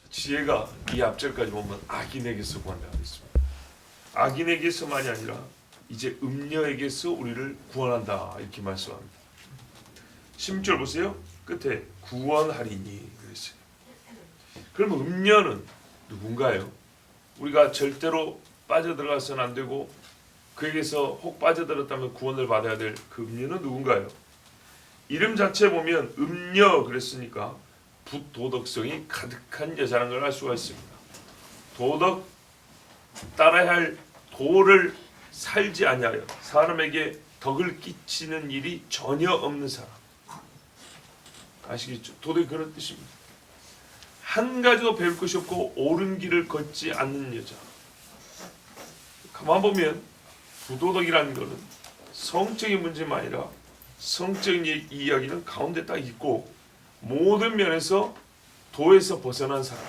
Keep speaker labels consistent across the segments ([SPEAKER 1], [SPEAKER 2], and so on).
[SPEAKER 1] 지혜가 이 앞절까지 보면 악인에게서 구한다고 했습니다. 악인에게서만이 아니라 이제 음녀에게서 우리를 구원한다 이렇게 말씀합니다. 16절 보세요. 끝에 구원하리니 그랬어요. 그러면 음녀는 누군가요? 우리가 절대로 빠져들어가서는 안 되고 그에게서 혹 빠져들었다면 구원을 받아야 될 그 음녀는 누군가요? 이름 자체에 보면 음녀 그랬으니까 부도덕성이 가득한 여자라는 걸 알 수가 있습니다. 도덕 따라야 할 도를 살지 아니하여 사람에게 덕을 끼치는 일이 전혀 없는 사람. 아시겠죠? 도덕이 그런 뜻입니다. 한 가지도 배울 것이 없고 옳은 길을 걷지 않는 여자. 가만 보면 부도덕이라는 것은 성적인 문제만 아니라 성적인 이야기는 가운데 딱 있고 모든 면에서 도에서 벗어난 사람.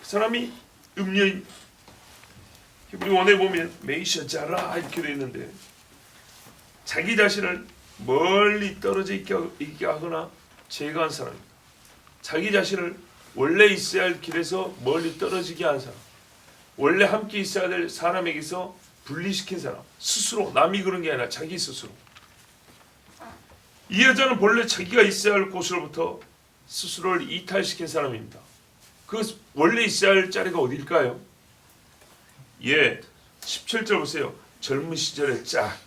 [SPEAKER 1] 그 사람이 음녀인. 히브리 원에 보면 메이셔자라 이렇게 되어 있는데 자기 자신을 멀리 떨어져 있게 하거나 제거한 사람입니다. 자기 자신을 원래 있어야 할 길에서 멀리 떨어지게 한 사람. 원래 함께 있어야 될 사람에게서 분리시킨 사람. 스스로 남이 그런 게 아니라 자기 스스로. 이 여자는 본래 자기가 있어야 할 곳으로부터 스스로를 이탈시킨 사람입니다. 그 원래 있어야 할 자리가 어디일까요? 17절 보세요. 젊은 시절의 짝.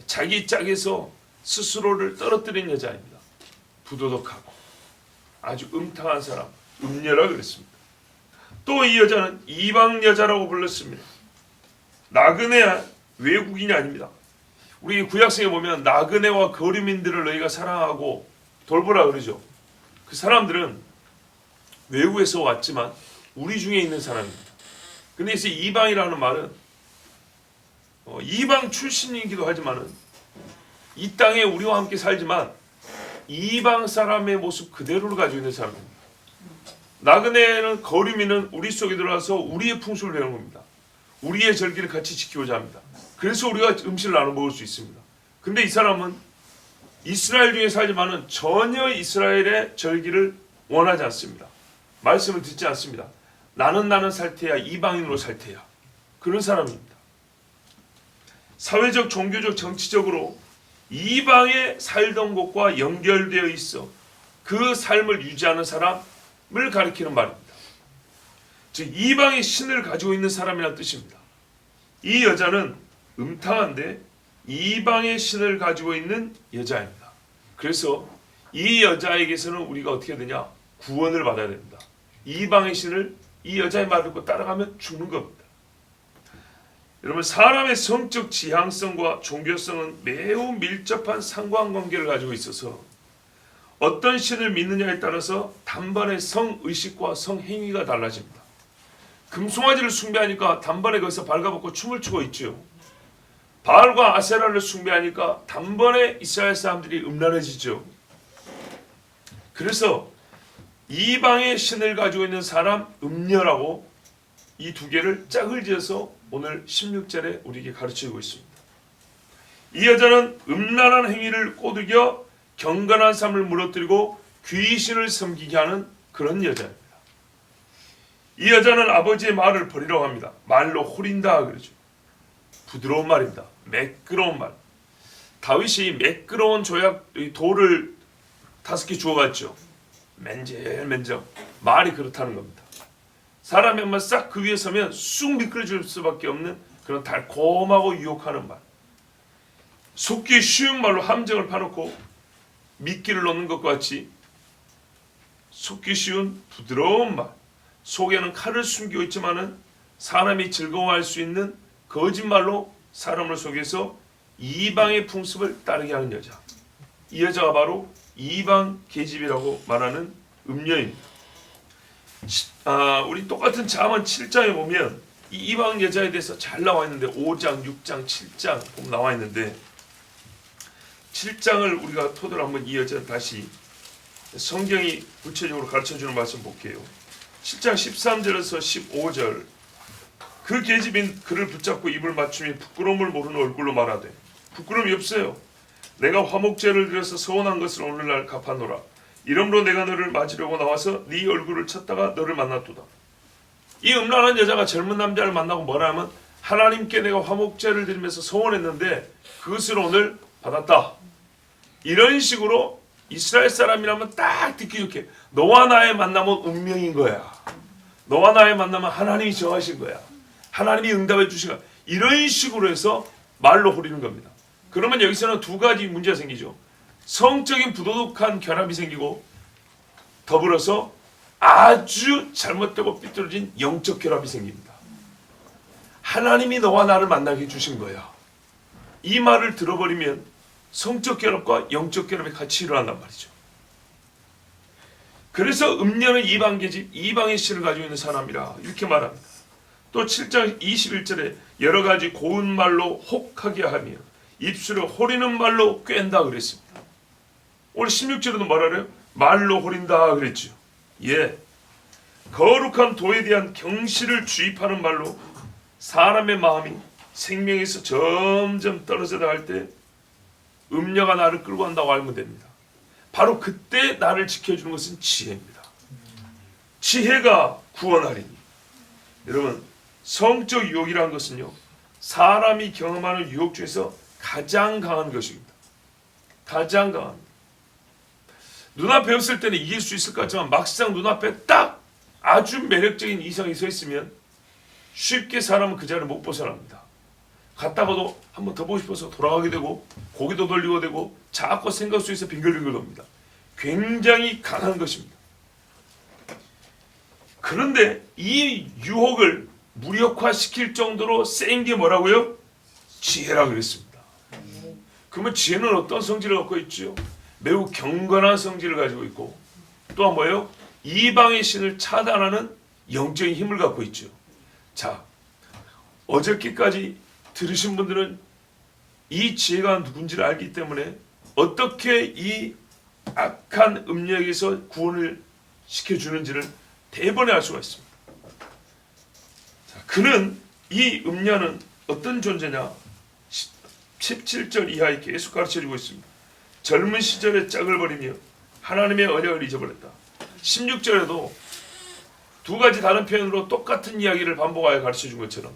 [SPEAKER 1] 자기 짝에서 스스로를 떨어뜨린 여자입니다. 부도덕하고 아주 음탕한 사람, 음녀라 그랬습니다. 또 이 여자는 이방 여자라고 불렀습니다. 나그네 외국인이 아닙니다. 우리 구약성에 보면 나그네와 거류민들을 너희가 사랑하고 돌보라 그러죠. 그 사람들은 외국에서 왔지만 우리 중에 있는 사람입니다. 근데 이제 이방이라는 말은 이방 출신이기도 하지만은 이 땅에 우리와 함께 살지만 이방 사람의 모습 그대로를 가지고 있는 사람입니다. 나그네는 거류민은 우리 속에 들어가서 우리의 풍습을 배우는 겁니다. 우리의 절기를 같이 지키고자 합니다. 그래서 우리가 음식을 나눠 먹을 수 있습니다. 근데 이 사람은 이스라엘 중에 살지만은 전혀 이스라엘의 절기를 원하지 않습니다. 말씀을 듣지 않습니다. 나는 살 테야. 이방인으로 살 테야. 그런 사람입니다. 사회적, 종교적, 정치적으로 이방에 살던 곳과 연결되어 있어 그 삶을 유지하는 사람을 가리키는 말입니다. 즉 이방의 신을 가지고 있는 사람이라는 뜻입니다. 이 여자는 음탕한데 이방의 신을 가지고 있는 여자입니다. 그래서 이 여자에게서는 우리가 어떻게 되냐? 구원을 받아야 됩니다. 이방의 신을 이 여자의 말을 듣고 따라가면 죽는 겁니다. 여러분 사람의 성적 지향성과 종교성은 매우 밀접한 상관관계를 가지고 있어서 어떤 신을 믿느냐에 따라서 단번에 성의식과 성행위가 달라집니다. 금송아지를 숭배하니까 단번에 거기서 발가벗고 춤을 추고 있죠. 바알과 아세라를 숭배하니까 단번에 이스라엘 사람들이 음란해지죠. 그래서 이방의 신을 가지고 있는 사람 음녀라고 이 두 개를 짝을 지어서 오늘 16절에 우리에게 가르치고 있습니다. 이 여자는 음란한 행위를 꼬드겨 경건한 삶을 무너뜨리고 귀신을 섬기게 하는 그런 여자입니다. 이 여자는 아버지의 말을 버리라고 합니다. 말로 호린다 그러죠. 부드러운 말입니다. 매끄러운 말. 다윗이 매끄러운 돌을 5개 주워갔죠. 맨젤맨젤 말이 그렇다는 겁니다. 사람이 한번 싹 그 위에 서면 쑥 미끄러질 수밖에 없는 그런 달콤하고 유혹하는 말. 속기 쉬운 말로 함정을 파놓고 미끼를 놓는 것과 같이 속기 쉬운 부드러운 말. 속에는 칼을 숨기고 있지만은 사람이 즐거워할 수 있는 거짓말로 사람을 속여서 이방의 풍습을 따르게 하는 여자. 이 여자가 바로 이방 계집이라고 말하는 음녀입니다. 우리 똑같은 잠언 7장에 보면 이 이방 여자에 대해서 잘 나와 있는데 5장, 6장, 7장 보면 나와 있는데 7장을 우리가 토대로 한번 이 여자를 다시 성경이 구체적으로 가르쳐주는 말씀 볼게요. 7장 13절에서 15절 그 계집인 그를 붙잡고 입을 맞추며 부끄러움을 모르는 얼굴로 말하되 부끄러움이 없어요. 내가 화목제를 드려서 서운한 것을 오늘날 갚아노라. 이러므로 내가 너를 맞으려고 나와서 네 얼굴을 찾다가 너를 만났도다. 이 음란한 여자가 젊은 남자를 만나고 뭐라 하면 하나님께 내가 화목제를 드리면서 소원했는데 그것을 오늘 받았다. 이런 식으로 이스라엘 사람이라면 딱 듣기 좋게 너와 나의 만남은 운명인 거야. 너와 나의 만남은 하나님이 정하신 거야. 하나님이 응답해 주신 거야. 이런 식으로 해서 말로 호리는 겁니다. 그러면 여기서는 두 가지 문제가 생기죠. 성적인 부도덕한 결함이 생기고 더불어서 아주 잘못되고 삐뚤어진 영적 결함이 생깁니다. 하나님이 너와 나를 만나게 해주신 거야. 이 말을 들어버리면 성적 결합과 영적 결합이 같이 일어난단 말이죠. 그래서 음녀는 이방계집, 이방의 신을 가지고 있는 사람이라 이렇게 말합니다. 또 7장 21절에 여러 가지 고운 말로 혹하게 하며 입술을 호리는 말로 꿰다 그랬습니다. 오늘 16절에도 뭐라래요? 말로 호린다 그랬죠. 예, 거룩한 도에 대한 경시를 주입하는 말로 사람의 마음이 생명에서 점점 떨어져 나갈 때 음녀가 나를 끌고 간다고 알면 됩니다. 바로 그때 나를 지켜주는 것은 지혜입니다. 지혜가 구원하리니. 여러분, 성적 유혹이라는 것은요, 사람이 경험하는 유혹 중에서 가장 강한 것입니다. 가장 강합니다. 눈앞에 없을 때는 이길 수 있을 것 같지만 막상 눈앞에 딱 아주 매력적인 이성이 서 있으면 쉽게 사람은 그 자리를 못 벗어납니다. 갔다가도 한 번 더 보고 싶어서 돌아가게 되고 고개도 돌리고 되고 자꾸 생각 속에서 빙글빙글 돕니다. 굉장히 강한 것입니다. 그런데 이 유혹을 무력화시킬 정도로 센 게 뭐라고요? 지혜라고 그랬습니다. 그러면 지혜는 어떤 성질을 갖고 있죠? 매우 경건한 성질을 가지고 있고 또한 뭐예요? 이방의 신을 차단하는 영적인 힘을 갖고 있죠. 자, 어저께까지 들으신 분들은 이 지혜가 누군지를 알기 때문에 어떻게 이 악한 음력에서 구원을 시켜주는지를 대번에 알 수가 있습니다. 자, 그는 이 음녀는 어떤 존재냐? 17절 이하에 계속 가르쳐주고 있습니다. 젊은 시절에 짝을 버리며 하나님의 언약을 잊어버렸다. 16절에도 두 가지 다른 표현으로 똑같은 이야기를 반복하여 가르쳐준 것처럼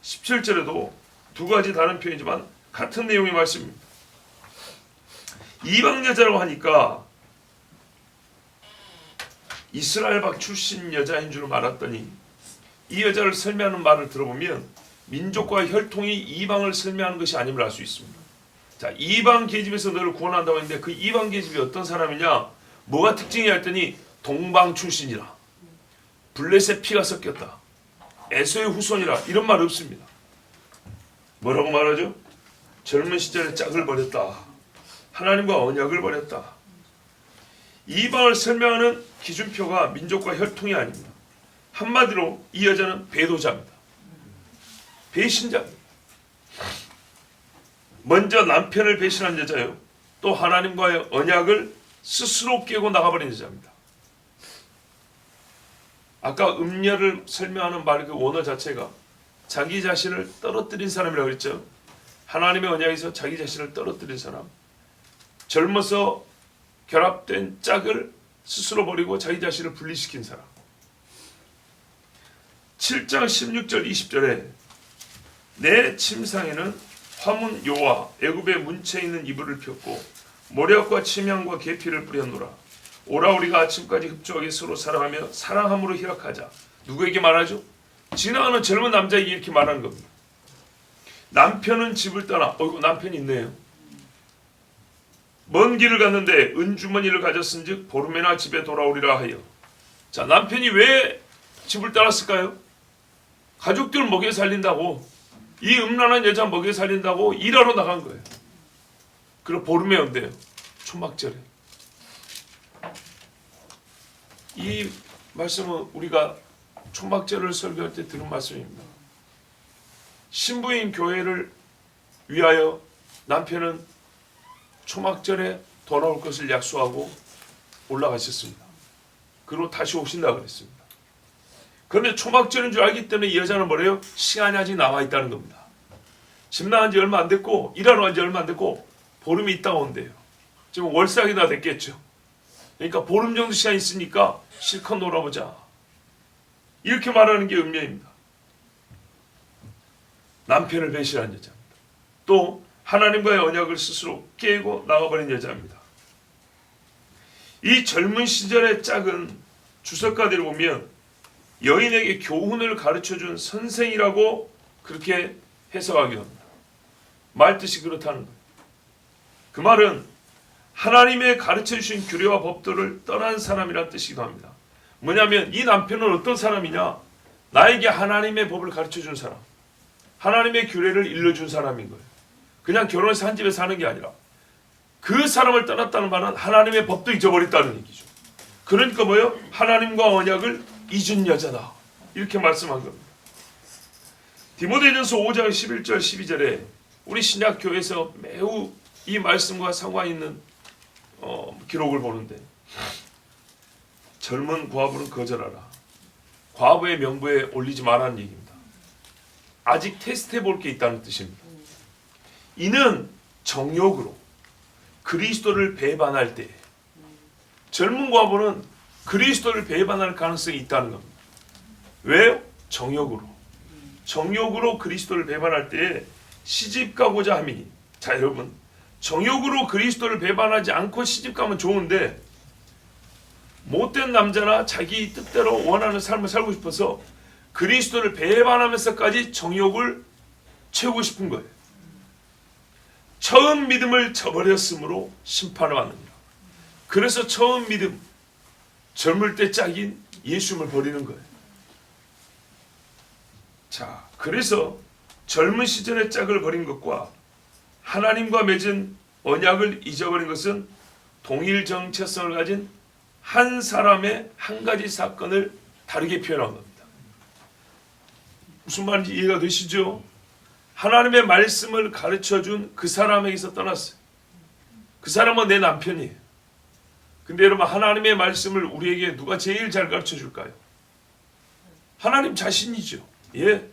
[SPEAKER 1] 17절에도 두 가지 다른 표현이지만 같은 내용의 말씀입니다. 이방 여자라고 하니까 이스라엘 박 출신 여자인 줄 알았더니 이 여자를 설명하는 말을 들어보면 민족과 혈통이 이방을 설명하는 것이 아님을 알 수 있습니다. 자, 이방 계집에서 너를 구원한다고 했는데 그 이방 계집이 어떤 사람이냐? 뭐가 특징이 했더니 동방 출신이라, 블레셋 피가 섞였다, 에서의 후손이라, 이런 말 없습니다. 뭐라고 말하죠? 젊은 시절에 짝을 버렸다. 하나님과 언약을 버렸다. 이방을 설명하는 기준표가 민족과 혈통이 아닙니다. 한마디로 이 여자는 배도자입니다. 배신자입니다. 먼저 남편을 배신한 여자요, 또 하나님과의 언약을 스스로 깨고 나가버린 여자입니다. 아까 음녀를 설명하는 말 그 원어 자체가 자기 자신을 떨어뜨린 사람이라고 그랬죠. 하나님의 언약에서 자기 자신을 떨어뜨린 사람, 젊어서 결합된 짝을 스스로 버리고 자기 자신을 분리시킨 사람. 7장 16절 20절에 내 침상에는 화문 요와 애굽의 문체에 있는 이불을 폈고 모략과 침향과 계피를 뿌렸노라. 오라 우리가 아침까지 흡족하게 서로 사랑하며 사랑함으로 희락하자. 누구에게 말하죠? 지나가는 젊은 남자에게 이렇게 말하는 겁니다. 남편은 집을 떠나, 남편이 있네요. 먼 길을 갔는데 은주머니를 가졌은즉 보름에나 집에 돌아오리라 하여. 자, 남편이 왜 집을 떠났을까요? 가족들 먹여 살린다고, 이 음란한 여자 먹여 살린다고 일하러 나간 거예요. 그리고 보름에 온대요. 초막절에. 이 말씀은 우리가 초막절을 설교할 때 들은 말씀입니다. 신부인 교회를 위하여 남편은 초막절에 돌아올 것을 약속하고 올라가셨습니다. 그리고 다시 오신다고 그랬습니다. 그런데 초막절인 줄 알기 때문에 이 여자는 뭐래요? 시간이 아직 남아있다는 겁니다. 집 나간 지 얼마 안 됐고 일하러 간 지 얼마 안 됐고 보름이 있다가 온대요. 지금 월삭이나 됐겠죠. 그러니까 보름 정도 시간 있으니까 실컷 놀아보자. 이렇게 말하는 게 음녀입니다. 남편을 배신한 여자입니다. 또 하나님과의 언약을 스스로 깨고 나가버린 여자입니다. 이 젊은 시절의 짝은 주석가들을 보면 여인에게 교훈을 가르쳐준 선생이라고 그렇게 해석하기도 합니다. 말뜻이 그렇다는 거예요. 그 말은 하나님의 가르쳐주신 규례와 법도를 떠난 사람이라는 뜻이기도 합니다. 뭐냐면 이 남편은 어떤 사람이냐? 나에게 하나님의 법을 가르쳐준 사람, 하나님의 규례를 일러준 사람인 거예요. 그냥 결혼해서 한 집에 사는 게 아니라 그 사람을 떠났다는 말은 하나님의 법도 잊어버렸다는 얘기죠. 그러니까 뭐예요? 하나님과 언약을 잊은 여자다. 이렇게 말씀한 겁니다. 디모데전서 5장 11절 12절에 우리 신약교회에서 매우 이 말씀과 상관 있는 기록을 보는데, 젊은 과부는 거절하라. 과부의 명부에 올리지 말라는 얘기입니다. 아직 테스트해 볼 게 있다는 뜻입니다. 이는 정욕으로 그리스도를 배반할 때, 젊은 과부는 그리스도를 배반할 가능성이 있다는 겁니다. 왜요? 정욕으로 그리스도를 배반할 때 시집가고자 함이니. 자, 여러분, 정욕으로 그리스도를 배반하지 않고 시집가면 좋은데 못된 남자나 자기 뜻대로 원하는 삶을 살고 싶어서 그리스도를 배반하면서까지 정욕을 채우고 싶은 거예요. 처음 믿음을 저버렸으므로 심판을 받느니라. 그래서 처음 믿음, 젊을 때 짝인 예수님을 버리는 거예요. 자, 그래서 젊은 시절의 짝을 버린 것과 하나님과 맺은 언약을 잊어버린 것은 동일 정체성을 가진 한 사람의 한 가지 사건을 다르게 표현한 겁니다. 무슨 말인지 이해가 되시죠? 하나님의 말씀을 가르쳐준 그 사람에게서 떠났어요. 그 사람은 내 남편이에요. 근데 여러분, 하나님의 말씀을 우리에게 누가 제일 잘 가르쳐줄까요? 하나님 자신이죠. 예.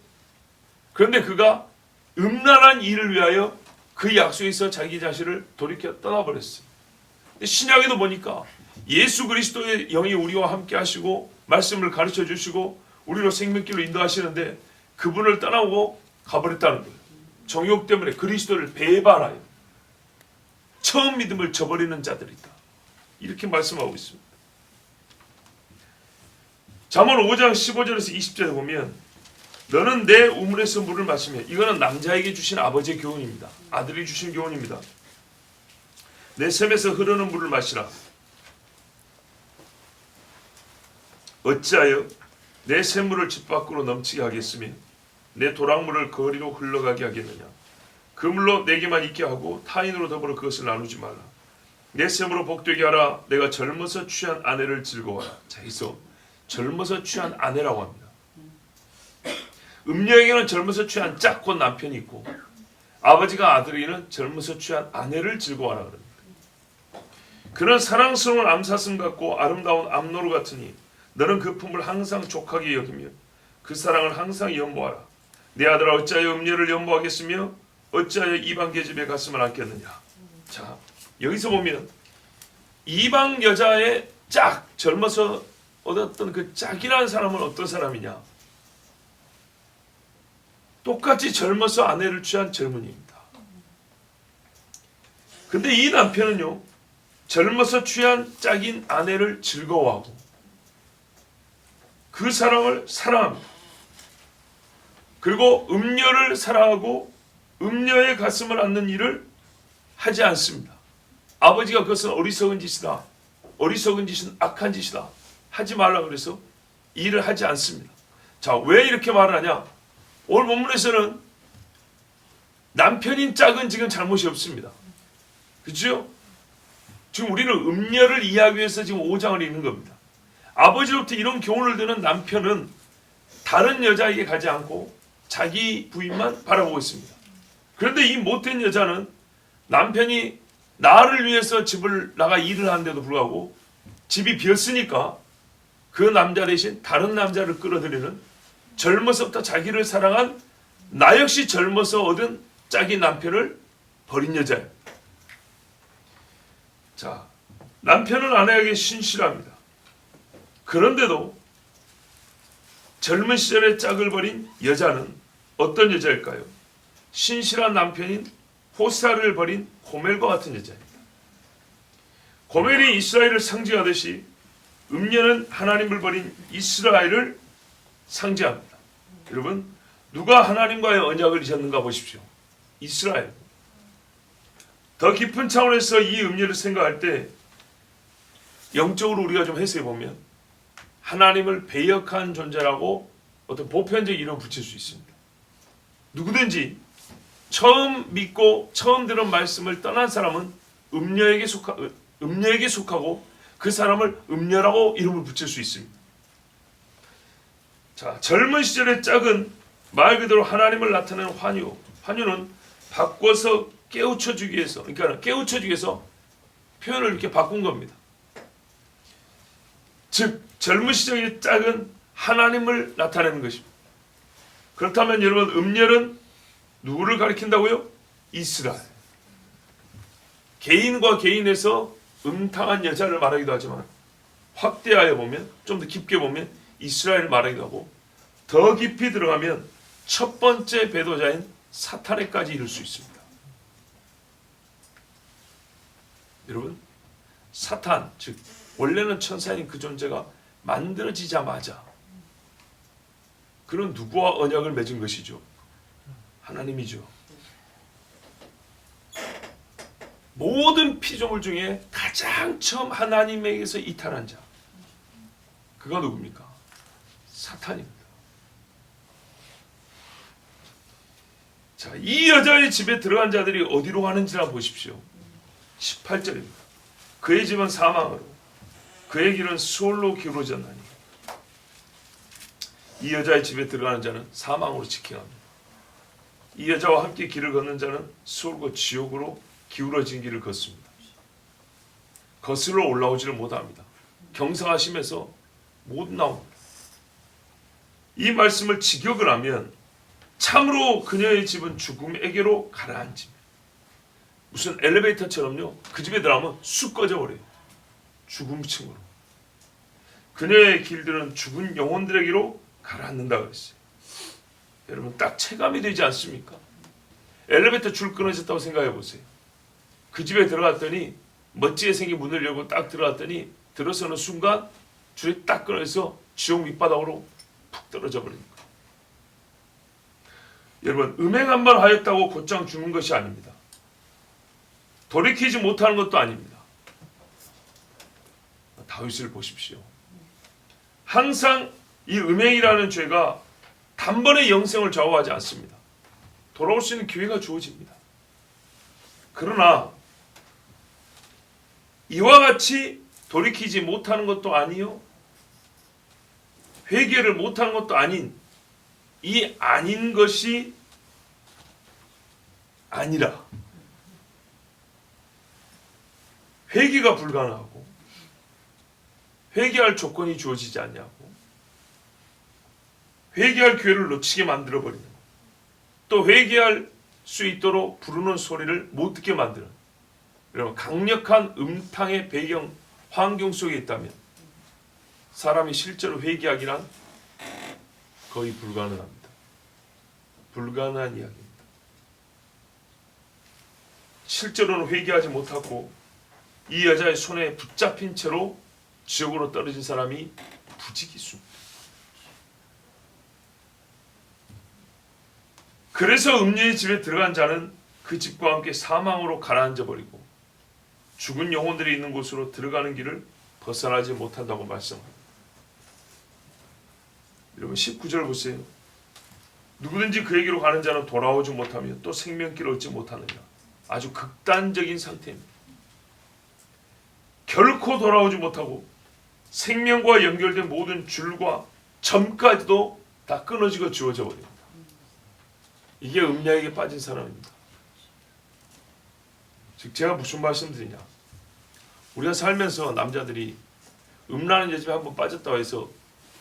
[SPEAKER 1] 그런데 그가 음란한 일을 위하여 그 약속에서 자기 자신을 돌이켜 떠나버렸어요. 신약에도 보니까 예수 그리스도의 영이 우리와 함께 하시고 말씀을 가르쳐 주시고 우리로 생명길로 인도하시는데 그분을 떠나고 가버렸다는 거예요. 정욕 때문에 그리스도를 배반하여 처음 믿음을 저버리는 자들이다. 이렇게 말씀하고 있습니다. 잠언 5장 15절에서 20절에 보면 너는 내 우물에서 물을 마시며, 이거는 남자에게 주신 아버지의 교훈입니다. 아들이 주신 교훈입니다. 내 샘에서 흐르는 물을 마시라. 어찌하여 내 샘물을 집 밖으로 넘치게 하겠으며 내 도랑물을 거리로 흘러가게 하겠느냐. 그 물로 내게만 있게 하고 타인으로 더불어 그것을 나누지 말라. 내 샘으로 복되게 하라. 내가 젊어서 취한 아내를 즐거워하라. 자, 여기서 젊어서 취한 아내라고 합니다. 음녀에게는 젊어서 취한 짝, 곧 남편이 있고, 아버지가 아들에게는 젊어서 취한 아내를 즐거워하라 그럽니다. 그는 사랑스러운 암사슴 같고 아름다운 암노루 같으니 너는 그 품을 항상 족하게 여기며 그 사랑을 항상 연보하라. 내 아들아, 어찌하여 음녀를 연보하겠으며 어찌하여 이방 계집에 가슴을 안겠느냐. 자, 여기서 보면 이방 여자의 짝, 젊어서 얻었던 그 짝이라는 사람은 어떤 사람이냐. 똑같이 젊어서 아내를 취한 젊은이입니다. 근데 이 남편은요, 젊어서 취한 짝인 아내를 즐거워하고 그 사람을 사랑합니다. 그리고 음녀를 사랑하고 음녀의 가슴을 앓는 일을 하지 않습니다. 아버지가 그것은 어리석은 짓이다, 어리석은 짓은 악한 짓이다, 하지 말라 그래서 일을 하지 않습니다. 자, 왜 이렇게 말을 하냐? 오늘 본문에서는 남편인 짝은 지금 잘못이 없습니다. 그렇죠? 지금 우리는 음녀를 이해하기 위해서 지금 5장을 읽는 겁니다. 아버지로부터 이런 교훈을 듣는 남편은 다른 여자에게 가지 않고 자기 부인만 바라보고 있습니다. 그런데 이 못된 여자는 남편이 나를 위해서 집을 나가 일을 하는데도 불구하고 집이 비었으니까 그 남자 대신 다른 남자를 끌어들이는, 젊어서부터 자기를 사랑한 나 역시 젊어서 얻은 짝인 남편을 버린 여자예요. 자, 남편은 아내에게 신실합니다. 그런데도 젊은 시절에 짝을 버린 여자는 어떤 여자일까요? 신실한 남편인 호사를 버린 고멜과 같은 여자입니다. 고멜이 이스라엘을 상징하듯이 음녀는 하나님을 버린 이스라엘을 상징합니다. 여러분, 누가 하나님과의 언약을 잊었는가 보십시오. 이스라엘. 더 깊은 차원에서 이 음녀를 생각할 때 영적으로 우리가 좀 해석해 보면 하나님을 배역한 존재라고 어떤 보편적 이름을 붙일 수 있습니다. 누구든지 처음 믿고 처음 들은 말씀을 떠난 사람은 음녀에게 속하고 그 사람을 음녀라고 이름을 붙일 수 있습니다. 자, 젊은 시절의 짝은 말 그대로 하나님을 나타내는 환유. 환유는 바꿔서 깨우쳐주기 위해서, 그러니까 깨우쳐주기 위해서 표현을 이렇게 바꾼 겁니다. 즉, 젊은 시절의 짝은 하나님을 나타내는 것입니다. 그렇다면 여러분, 음렬은 누구를 가리킨다고요? 이스라엘. 개인과 개인에서 음탕한 여자를 말하기도 하지만 확대하여 보면, 좀 더 깊게 보면 이스라엘을 말하기도 하고, 더 깊이 들어가면 첫 번째 배도자인 사탄에까지 이를 수 있습니다. 여러분, 사탄, 즉 원래는 천사인 그 존재가 만들어지자마자 그런 누구와 언약을 맺은 것이죠? 하나님이죠. 모든 피조물 중에 가장 처음 하나님에게서 이탈한 자, 그가 누굽니까? 사탄입니다. 자, 이 여자의 집에 들어간 자들이 어디로 가는지라 보십시오. 18절입니다. 그의 집은 사망으로, 그의 길은 수월로 기울어졌나니. 이 여자의 집에 들어가는 자는 사망으로 직행합니다. 이 여자와 함께 길을 걷는 자는 수월과 지옥으로 기울어진 길을 걷습니다. 거슬러 올라오지를 못합니다. 경상하심에서 못 나옵니다. 이 말씀을 직역을 하면 참으로 그녀의 집은 죽음에게로 가라앉습니다. 무슨 엘리베이터처럼요. 그 집에 들어가면 쑥 꺼져버려요. 죽음층으로. 그녀의 길들은 죽은 영혼들에게로 가라앉는다 그랬어요. 여러분, 딱 체감이 되지 않습니까? 엘리베이터 줄 끊어졌다고 생각해 보세요. 그 집에 들어갔더니 멋지게 생긴 문을 열고 딱 들어갔더니 들어서는 순간 줄이 딱 끊어져서 지옥 밑바닥으로 푹 떨어져 버립니다. 여러분, 음행 한 번 하였다고 곧장 죽는 것이 아닙니다. 돌이키지 못하는 것도 아닙니다. 다윗을 보십시오. 항상 이 음행이라는 죄가 단번에 영생을 좌우하지 않습니다. 돌아올 수 있는 기회가 주어집니다. 그러나 이와 같이 돌이키지 못하는 것도 아니요, 회개를 못하는 것도 아닌 이 아닌 것이 아니라 회개가 불가능하고 회개할 조건이 주어지지 않냐고, 회개할 기회를 놓치게 만들어버리는, 또 회개할 수 있도록 부르는 소리를 못 듣게 만드는, 여러분, 강력한 음탕의 배경 환경 속에 있다면 사람이 실제로 회개하기란 거의 불가능합니다. 불가능한 이야기입니다. 실제로는 회개하지 못하고 이 여자의 손에 붙잡힌 채로 지옥으로 떨어진 사람이 부지기수입니다. 그래서 음녀의 집에 들어간 자는 그 집과 함께 사망으로 가라앉아 버리고 죽은 영혼들이 있는 곳으로 들어가는 길을 벗어나지 못한다고 말씀합니다. 여러분, 19절 보세요. 누구든지 그에게로 가는 자는 돌아오지 못하며 또 생명길을 얻지 못하느냐. 아주 극단적인 상태입니다. 결코 돌아오지 못하고 생명과 연결된 모든 줄과 점까지도 다 끊어지고 지워져 버립니다. 이게 음녀에게 빠진 사람입니다. 즉, 제가 무슨 말씀드리냐, 우리가 살면서 남자들이 음란한 여집에 한번 빠졌다고 해서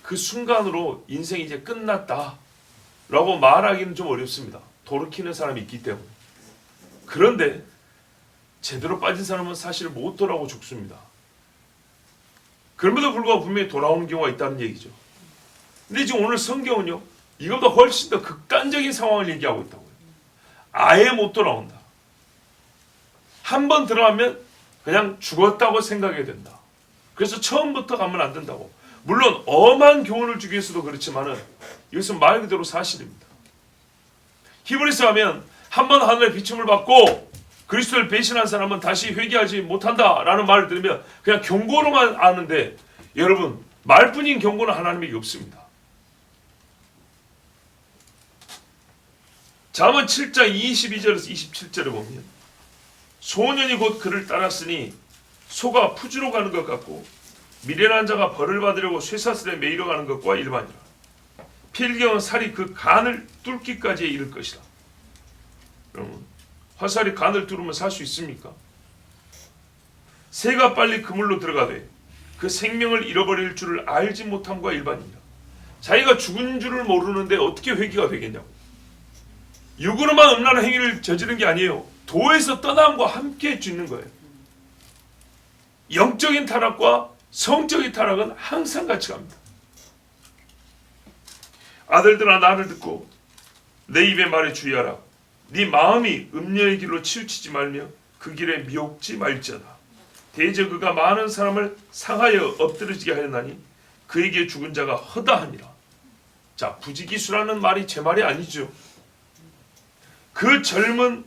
[SPEAKER 1] 그 순간으로 인생이 이제 끝났다 라고 말하기는 좀 어렵습니다. 돌이키는 사람이 있기 때문에. 그런데 제대로 빠진 사람은 사실 못 돌아오고 죽습니다. 그럼에도 불구하고 분명히 돌아오는 경우가 있다는 얘기죠. 근데 지금 오늘 성경은요, 이것보다 훨씬 더 극단적인 상황을 얘기하고 있다고요. 아예 못 돌아온다. 한 번 들어가면 그냥 죽었다고 생각해야 된다. 그래서 처음부터 가면 안 된다고. 물론 엄한 교훈을 주기 위해서도 그렇지만은 이것은 말 그대로 사실입니다. 히브리서 하면 한 번 하늘의 비춤을 받고 그리스도를 배신한 사람은 다시 회개하지 못한다라는 말을 들으면 그냥 경고로만 아는데, 여러분, 말뿐인 경고는 하나님에게 없습니다. 잠언 7장 22절에서 27절에 보면 소년이 곧 그를 따랐으니 소가 푸주로 가는 것 같고 미련한 자가 벌을 받으려고 쇠사슬에 매이러 가는 것과 일반이라. 필경은 살이 그 간을 뚫기까지 이를 것이다. 여러분, 화살이 간을 뚫으면 살 수 있습니까? 새가 빨리 그물로 들어가되 그 생명을 잃어버릴 줄을 알지 못함과 일반이라. 자기가 죽은 줄을 모르는데 어떻게 회개가 되겠냐고. 육으로만 음란한 행위를 저지른 게 아니에요. 도에서 떠남과 함께 죽는 거예요. 영적인 타락과 성적인 타락은 항상 같이 갑니다. 아들들아, 나를 듣고 내 입의 말에 주의하라. 네 마음이 음녀의 길로 치우치지 말며 그 길에 미혹지 말지어다. 대저 그가 많은 사람을 상하여 엎드러지게 하였나니 그에게 죽은 자가 허다하니라. 자, 부지기수라는 말이 제 말이 아니죠. 그 집은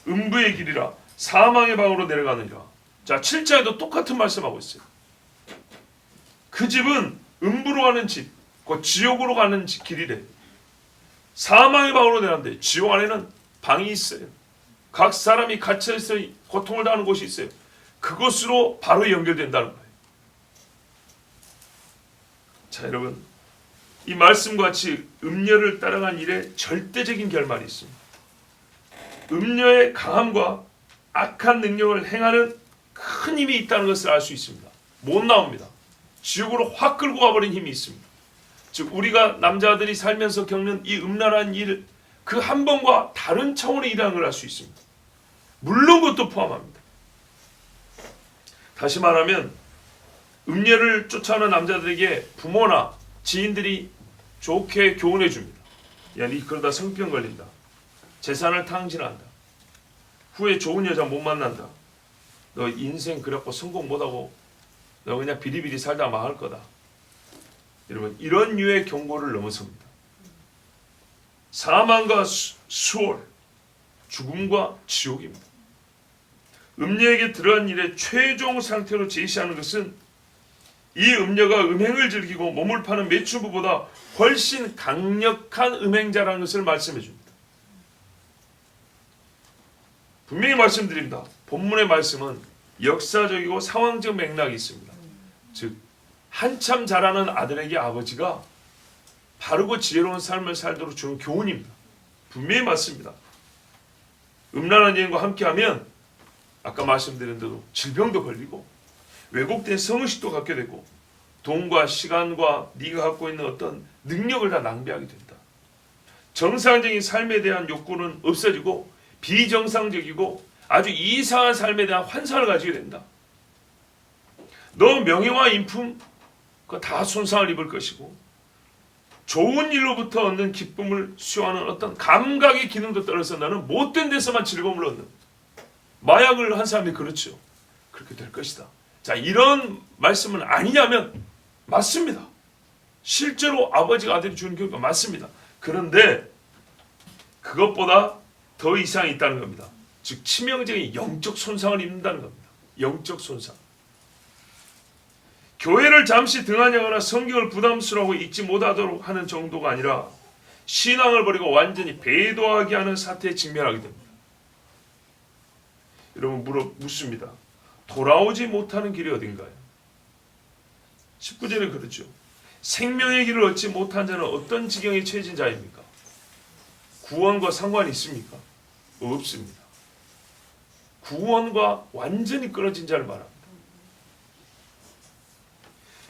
[SPEAKER 1] 음부의 길이라 사망의 방으로 내려가느니라. 자, 7장에도 똑같은 말씀하고 있어요. 그 집은 음부로 가는 집, 그 지옥으로 가는 길이래. 사망의 방으로 내려간대. 지옥 안에는 방이 있어요. 각 사람이 갇혀서 고통을 당하는 곳이 있어요. 그것으로 바로 연결된다는 거예요. 자, 여러분, 이 말씀과 같이 음녀를 따라간 일에 절대적인 결말이 있습니다. 음녀의 강함과 악한 능력을 행하는 큰 힘이 있다는 것을 알 수 있습니다. 못 나옵니다. 지옥으로 확 끌고 가버린 힘이 있습니다. 즉, 우리가 남자들이 살면서 겪는 이 음란한 일, 그 한 번과 다른 차원의 일이라는 걸 알 수 있습니다. 물론 그것도 포함합니다. 다시 말하면 음녀를 쫓아오는 남자들에게 부모나 지인들이 좋게 교훈해 줍니다. 야, 니 그러다 성병 걸린다. 재산을 탕진한다. 후에 좋은 여자 못 만난다. 너 인생 그래갖고 성공 못하고 너 그냥 비리비리 살다 망할 거다. 여러분, 이런 류의 경고를 넘어섭니다. 사망과 수월, 죽음과 지옥입니다. 음녀에게 들어간 일의 최종 상태로 제시하는 것은 이 음녀가 음행을 즐기고 몸을 파는 매춘부보다 훨씬 강력한 음행자라는 것을 말씀해 줍니다. 분명히 말씀드립니다. 본문의 말씀은 역사적이고 상황적 맥락이 있습니다. 즉, 한참 자라는 아들에게 아버지가 바르고 지혜로운 삶을 살도록 주는 교훈입니다. 분명히 맞습니다. 음란한 여인과 함께하면 아까 말씀드린 대로 질병도 걸리고 왜곡된 성의식도 갖게 되고 돈과 시간과 네가 갖고 있는 어떤 능력을 다 낭비하게 된다. 정상적인 삶에 대한 욕구는 없어지고 비정상적이고 아주 이상한 삶에 대한 환상을 가지게 된다. 너 명예와 인품 그거 다 손상을 입을 것이고 좋은 일로부터 얻는 기쁨을 수용하는 어떤 감각의 기능도 떨어져 너는 못된 데서만 즐거움을 얻는, 마약을 한 사람이 그렇죠. 그렇게 될 것이다. 자, 이런 말씀은 아니냐면 맞습니다. 실제로 아버지가 아들이 주는 교육가 맞습니다. 그런데 그것보다 더 이상이 있다는 겁니다. 즉, 치명적인 영적 손상을 입는다는 겁니다. 영적 손상. 교회를 잠시 등한하거나 성경을 부담스러워하고 읽지 못하도록 하는 정도가 아니라 신앙을 버리고 완전히 배도하게 하는 사태에 직면하게 됩니다. 여러분, 묻습니다. 돌아오지 못하는 길이 어딘가요? 19절에 그러죠. 생명의 길을 얻지 못한 자는 어떤 지경에 처해진 자입니까? 구원과 상관이 있습니까? 없습니다. 구원과 완전히 끊어진 자를 말합니다.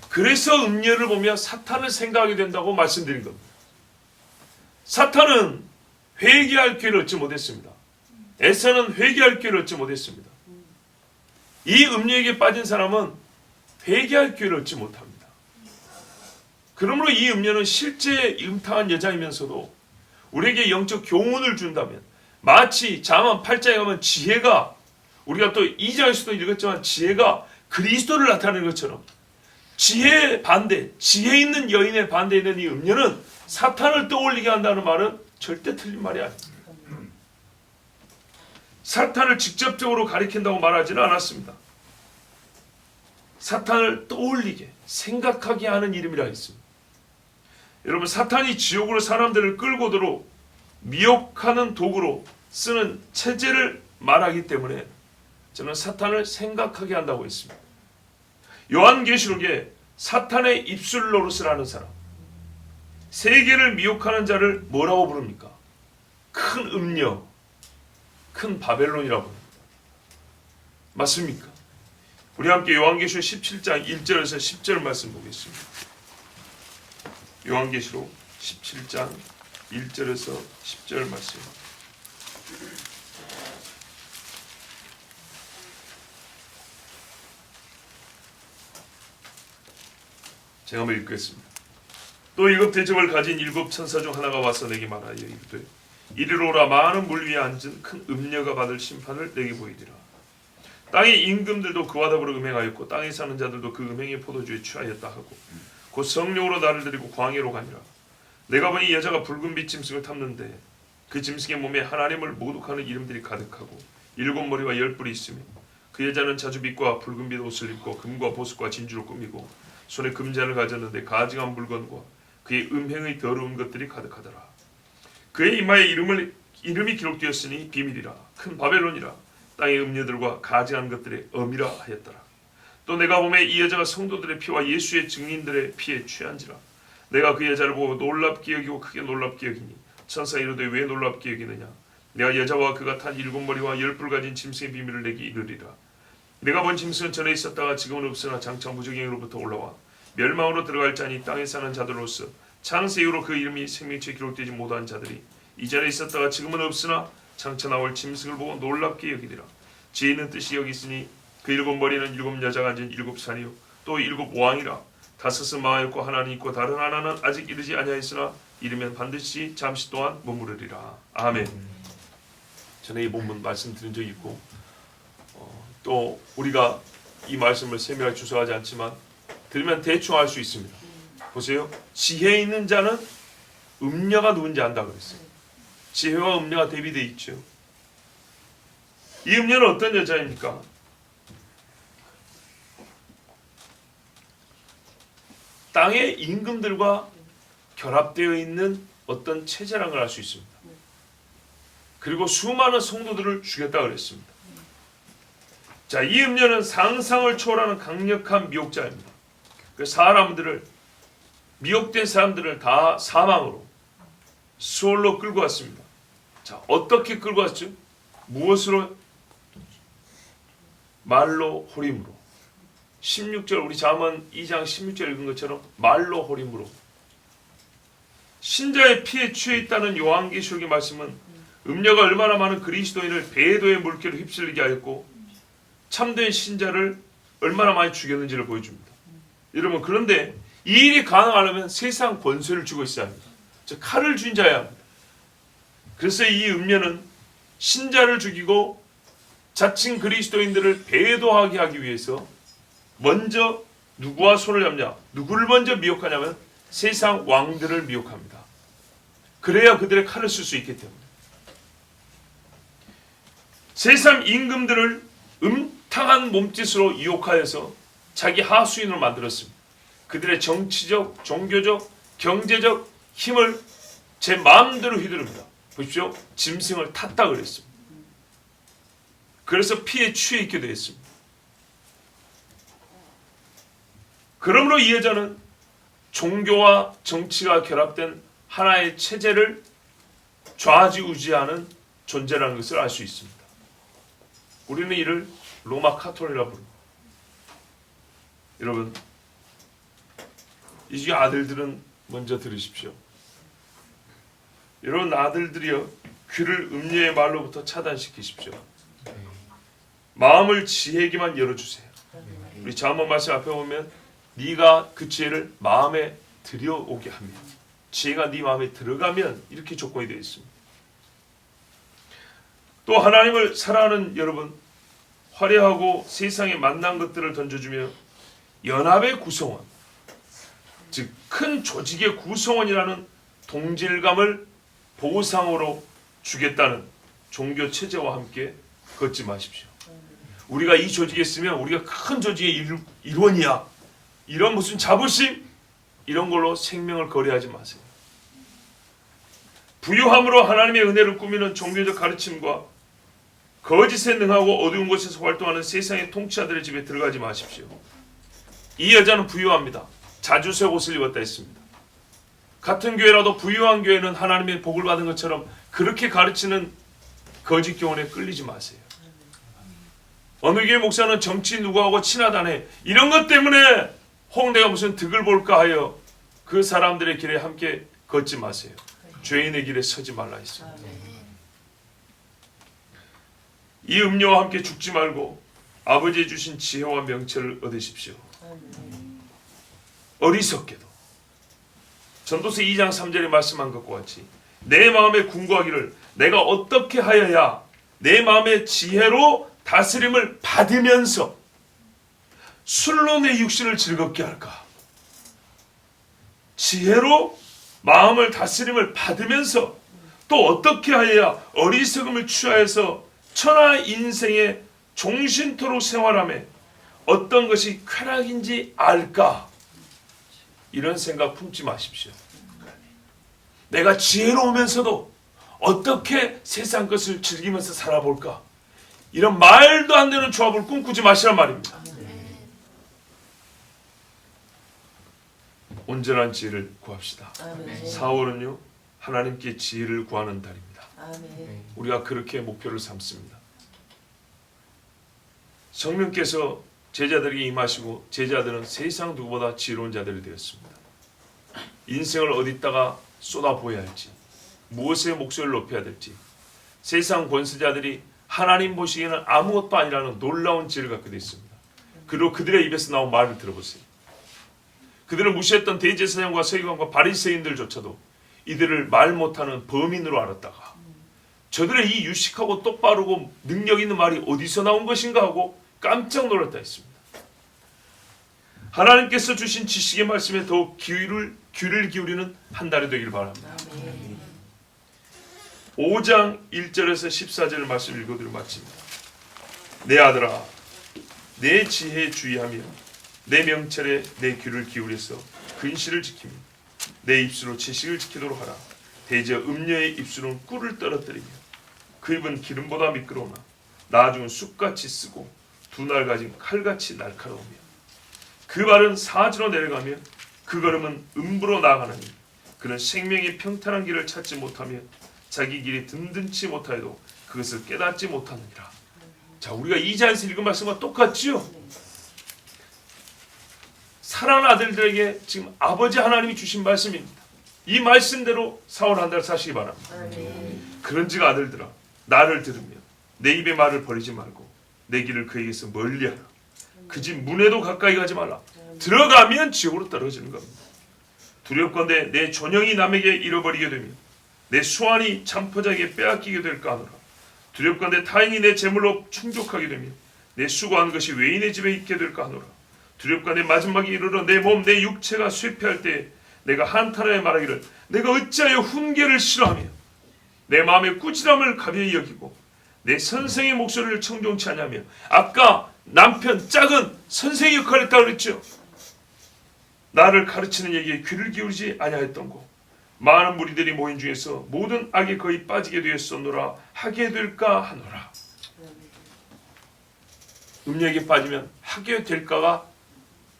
[SPEAKER 1] 그래서 음녀를 보며 사탄을 생각하게 된다고 말씀드린 겁니다. 사탄은 회개할 기회를 얻지 못했습니다. 에서는 회개할 기회를 얻지 못했습니다. 이 음녀에게 빠진 사람은 회개할 기회를 얻지 못합니다. 그러므로 이 음녀는 실제 음탕한 여자이면서도 우리에게 영적 교훈을 준다면, 마치 잠언 8장에 가면 지혜가, 우리가 또 2장에서도 읽었지만 지혜가 그리스도를 나타내는 것처럼, 지혜 반대, 지혜 있는 여인의 반대에 있는 이 음녀는 사탄을 떠올리게 한다는 말은 절대 틀린 말이 아닙니다. 사탄을 직접적으로 가리킨다고 말하지는 않았습니다. 사탄을 떠올리게, 생각하게 하는 이름이라 했습니다. 여러분, 사탄이 지옥으로 사람들을 끌고 들어 미혹하는 도구로 쓰는 체제를 말하기 때문에 저는 사탄을 생각하게 한다고 했습니다. 요한계시록에 사탄의 입술 노릇을 하는 사람, 세계를 미혹하는 자를 뭐라고 부릅니까? 큰 음녀, 큰 바벨론이라고 합니다. 맞습니까? 우리 함께 요한계시록 17장 1절에서 10절 말씀 보겠습니다. 요한계시록 17장 1절에서 10절 말씀. 제가 한번 읽겠습니다. 또 일곱 대접을 가진 일곱 천사 중 하나가 와서 내게 말하여 이르되, 이리로 오라. 많은 물 위에 앉은 큰 음녀가 받을 심판을 내게 보이리라. 땅의 임금들도 그와 더불어 음행하였고 땅에 사는 자들도 그 음행의 포도주에 취하였다 하고 곧 성령으로 나를 데리고 광야로 가니라. 내가 보니 여자가 붉은빛 짐승을 탔는데 그 짐승의 몸에 하나님을 모독하는 이름들이 가득하고 일곱 머리와 열 뿔이 있으며 그 여자는 자주빛과 붉은빛 옷을 입고 금과 보석과 진주로 꾸미고 손에 금잔을 가졌는데 가증한 물건과 그의 음행의 더러운 것들이 가득하더라. 그의 이마에 이름이 기록되었으니 비밀이라, 큰 바벨론이라, 땅의 음녀들과 가증한 것들의 엄이라 하였더라. 또 내가 보매 이 여자가 성도들의 피와 예수의 증인들의 피에 취한지라. 내가 그 여자를 보고 놀랍게 여기고 크게 놀랍게 여기니 천사 이르되 왜 놀랍게 여기느냐. 내가 여자와 그가 탄 일곱 머리와 열 뿔 가진 짐승의 비밀을 내게 이르리라. 내가 본 짐승은 전에 있었다가 지금은 없으나 장차 무적행으로부터 올라와 멸망으로 들어갈 자니 땅에 사는 자들로서 창세 이후로 그 이름이 생명책에 기록되지 못한 자들이 이전에 있었다가 지금은 없으나 장차 나올 짐승을 보고 놀랍게 여기리라. 지혜 있는 뜻이 여기 있으니 그 일곱 머리는 일곱 여자가 앉은 일곱 산이요 또 일곱 왕이라. 다섯은 망하였고 하나는 있고 다른 하나는 아직 이르지 아니하였으나 이르면 반드시 잠시 동안 머무르리라. 아멘. 전에 이 본문 말씀드린 적이 있고 또 우리가 이 말씀을 세밀하게 주석하지 않지만 들으면 대충 알 수 있습니다. 보세요. 지혜 있는 자는 음녀가 누군지 안다 그랬어요. 지혜와 음녀가 대비되어 있죠. 이 음녀는 어떤 여자입니까? 땅의 임금들과 결합되어 있는 어떤 체제라는 걸 알 수 있습니다. 그리고 수많은 성도들을 죽였다 그랬습니다. 자, 이 음녀는 상상을 초월하는 강력한 미혹자입니다. 그 사람들을, 미혹된 사람들을 다 사망으로, 수월로 끌고 왔습니다. 자, 어떻게 끌고 왔죠? 무엇으로? 말로 호림으로. 16절, 우리 잠언 2장 16절 읽은 것처럼 말로 호림으로. 신자의 피에 취해 있다는 요한계시록의 말씀은 음녀가 얼마나 많은 그리스도인을 배도의 물결로 휩쓸리게 하였고 참된 신자를 얼마나 많이 죽였는지를 보여줍니다. 여러분, 그런데 이 일이 가능하려면 세상 권세를 주고 있어야 합니다. 즉 칼을 쥔 자야 합니다. 그래서 이 음녀는 신자를 죽이고 자칭 그리스도인들을 배도하게 하기 위해서 먼저 누구와 손을 잡냐? 누구를 먼저 미혹하냐면 세상 왕들을 미혹합니다. 그래야 그들의 칼을 쓸 수 있기 때문에. 세상 임금들을 음탕한 몸짓으로 유혹하여서 자기 하수인으로 만들었습니다. 그들의 정치적, 종교적, 경제적 힘을 제 마음대로 휘두릅니다. 보십시오. 짐승을 탔다 그랬습니다. 그래서 피에 취해 있게 되었습니다. 그러므로 이 여자는 종교와 정치가 결합된 하나의 체제를 좌지우지하는 존재라는 것을 알 수 있습니다. 우리는 이를 로마 카톨릭이라고 부릅니다. 여러분, 이 중에 아들들은 먼저 들으십시오. 여러분, 아들들이여, 귀를 음녀의 말로부터 차단시키십시오. 마음을 지혜에게만 열어주세요. 우리 잠언 말씀 앞에 보면 네가 그 지혜를 마음에 들여오게 하면, 지혜가 네 마음에 들어가면 이렇게 조건이 되어 있습니다. 또 하나님을 사랑하는 여러분, 화려하고 세상에 만난 것들을 던져주며 연합의 구성원, 즉 큰 조직의 구성원이라는 동질감을 보상으로 주겠다는 종교 체제와 함께 걷지 마십시오. 우리가 이 조직에 있으면 우리가 큰 조직의 일원이야, 이런 무슨 자부심, 이런 걸로 생명을 거래하지 마세요. 부유함으로 하나님의 은혜를 꾸미는 종교적 가르침과 거짓에 능하고 어두운 곳에서 활동하는 세상의 통치자들의 집에 들어가지 마십시오. 이 여자는 부유합니다. 자주색 옷을 입었다 했습니다. 같은 교회라도 부유한 교회는 하나님의 복을 받은 것처럼 그렇게 가르치는 거짓 교훈에 끌리지 마세요. 어느 교회 목사는 정치 누구하고 친하다네, 이런 것 때문에 혹 내가 무슨 득을 볼까 하여 그 사람들의 길에 함께 걷지 마세요. 죄인의 길에 서지 말라 했습니다. 이 음료와 함께 죽지 말고 아버지의 주신 지혜와 명철을 얻으십시오. 어리석게도 전도서 2장 3절에 말씀한 것과 같이 내 마음에 궁구하기를 내가 어떻게 하여야 내 마음의 지혜로 다스림을 받으면서 술로 내 육신을 즐겁게 할까? 지혜로 마음을 다스림을 받으면서 또 어떻게 하여야 어리석음을 취하여서 천하 인생의 종신토록 생활함에 어떤 것이 쾌락인지 알까? 이런 생각 품지 마십시오. 내가 지혜로우면서도 어떻게 세상 것을 즐기면서 살아볼까? 이런 말도 안 되는 조합을 꿈꾸지 마시란 말입니다. 온전한 지혜를 구합시다. 4월은요 하나님께 지혜를 구하는 달입니다. 우리가 그렇게 목표를 삼습니다. 성령께서 제자들에게 임하시고 제자들은 세상 누구보다 지혜로운 자들이 되었습니다. 인생을 어디다가 쏟아부어야 할지, 무엇에 목소리를 높여야 될지, 세상 권세자들이 하나님 보시기에는 아무것도 아니라는 놀라운 지혜를 갖게 되었습니다. 그리고 그들의 입에서 나온 말을 들어보세요. 그들을 무시했던 대제사장과 서기관과 바리새인들조차도 이들을 말 못하는 범인으로 알았다가 저들의 이 유식하고 똑바르고 능력 있는 말이 어디서 나온 것인가 하고 깜짝 놀랐다 했습니다. 하나님께서 주신 지식의 말씀에 더욱 귀를 기울이는 한 달이 되길 바랍니다. 5장 1절에서 14절 말씀 읽어드리고 마칩니다. 내 아들아, 내 지혜에 주의하며 내 명철에 내 귀를 기울여서 근시를 지키며 내 입술로 지식을 지키도록 하라. 대저 음녀의 입술은 꿀을 떨어뜨리며 그 입은 기름보다 미끄러우나 나중은 쑥같이 쓰고 두 날 가진 칼같이 날카로우며 그 발은 사지로 내려가며 그 걸음은 음부로 나아가느니 그는 생명의 평탄한 길을 찾지 못하며 자기 길이 든든치 못하여도 그것을 깨닫지 못하느니라. 자, 우리가 2장에서 읽은 말씀과 똑같지요? 사랑하는 아들들에게 지금 아버지 하나님이 주신 말씀입니다. 이 말씀대로 4월 한 달 사시기 바랍니다. 그런즉 아들들아, 나를 들으며 내 입의 말을 버리지 말고 내 길을 그에게서 멀리하라. 그 집 문에도 가까이 가지 말라. 들어가면 지옥으로 떨어지는 겁니다. 두렵건대 내 존영이 남에게 잃어버리게 되며 내 수완이 참포자에게 빼앗기게 될까 하노라. 두렵건대 타인이 내 재물로 충족하게 되며 내 수고한 것이 외인의 집에 있게 될까 하노라. 두렵건대 마지막에 이르러 내 몸 내 육체가 쇠퇴할 때에 내가 한탄하여 말하기를 내가 어찌하여 훈계를 싫어하며 내 마음의 꾸지람을 가벼이 여기고 내 선생의 목소리를 청종치 않냐며. 아까 남편 작은 선생의 역할을 했다고 그랬죠. 나를 가르치는 얘기에 귀를 기울이지 아니하였던 고 많은 무리들이 모인 중에서 모든 악에 거의 빠지게 되었었노라 하게 될까 하노라. 음력에 빠지면 하게 될까가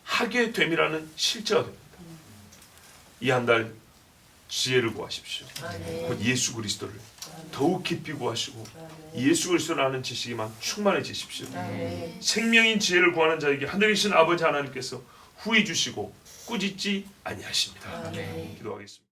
[SPEAKER 1] 하게 됨이라는 실제가 됩니다. 이 한 달 지혜를 구하십시오. 곧 예수 그리스도를 더욱 깊이 구하시고 예수 그리스도를 아는 지식에만 충만해지십시오. 생명인 지혜를 구하는 자에게 하늘이신 아버지 하나님께서 후히 주시고 꾸짖지 아니하십니다. 기도하겠습니다.